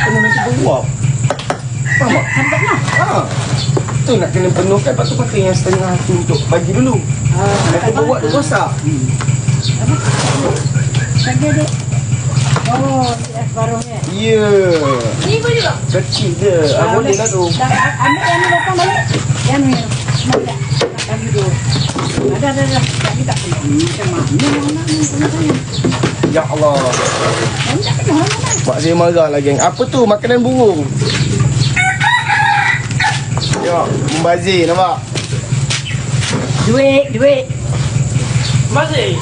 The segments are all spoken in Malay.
kena nasi beruap. Faham tak? Ha. Tu nak kena penuhkan. Lepas tu pakai yang setengah tu untuk bagi dulu. Nanti beruap tu rosak. Saja dek. Oh, separuhnya. Ya. Ni boleh tak? Kecil je. Boleh lah tu. Ambil yang ni lokal balik. Yang ni. Ada. Bagi dulu. Ada. Bagi tak? Macam mana ni? Ya Allah. Mak saya marah lah, geng. Apa tu? Makanan burung. Ya, membazir, nampak? Duit. Bazir.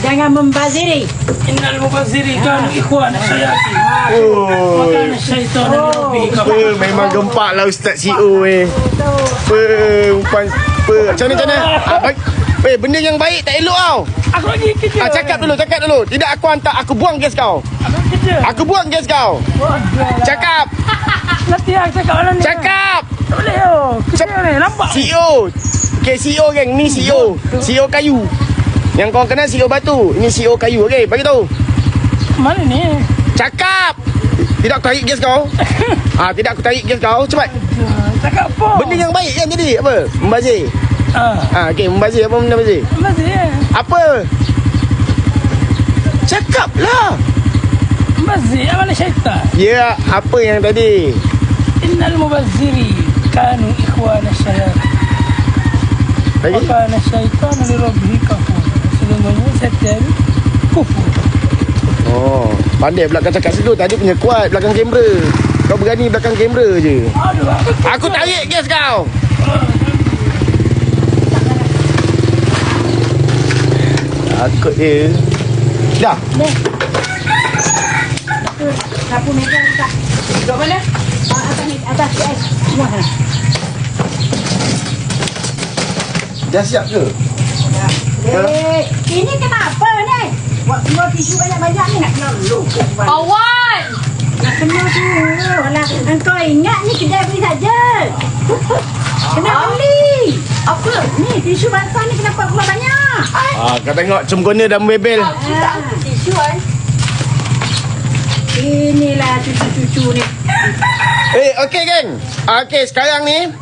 Jangan membaziri. Innal mubaziri kanu ikhwan syaitan. Oh. Makan syaitan lebih Memang gempak lah Ustaz CEO Umpan Macam mana? Benda yang baik tak elok tau. Aku lagi kerja. Cakap dulu. Tidak, aku hantar. Aku buang gas kau. Aku kerja. Aku buang gas kau. Cakap. Nanti aku cakap mana ni? Cakap. Tak boleh kerja ni. Nampak? CEO. Okay, CEO geng. Ni CEO. CEO kayu. Yang kau kenal CEO batu. Ini CEO kayu. Okay, bagi tahu. Mana ni? Cakap. Tidak aku tarik gas kau. Tidak aku tarik gas kau. Cepat. Cakap apa? Benda yang baik kan jadi. Apa? Membazir. Okay, membazir. Apa benda membazir? Bazir. Apa? Cakaplah. Bazir mana syaitan? Ya, apa yang tadi? Innal mubaziri kanu ikhwan syaitan. Lagi? Kana syaitan li rabbih kafur. Sesungguhnya syaitan kufur. Oh, pandai pula kau cakap situ. Tadi punya kuat belakang kamera. Kau berani belakang kamera je. Aduh, Aku tarik gas kau. Takut dia. Dah. Sapu meja tak. Duduk mana? Atas ais. Semua sana. Dah siap ke? Ini kenapa ni? Buat keluar tisu banyak-banyak ni nak kena lu. Awan! Nak kena dulu. Alah, engkau ingat ni kedai beli saja. Kena beli. Apa? Ni tisu basah ni kenapa keluar banyak? Kau tengok cemgona dah membebel. Tisu kan? Inilah cucu-cucu ni. Okey geng. Okey, sekarang ni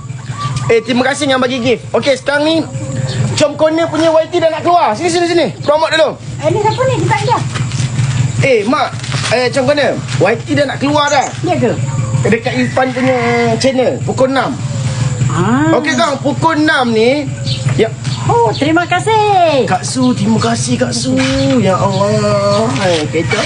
terima kasih yang bagi gift. Okey, sekarang ni Comcorner punya YT dah nak keluar. Sini. Promote dulu. Ni siapa ni? Kita dia. Mak. Comcorner, YT dah nak keluar dah. Dia ke? Dekat Irfan punya channel pukul 6. Okey kang, pukul 6 ni. Ya. Oh, terima kasih. Kak Su, terima kasih Kak Su. Ya Allah. Kecap.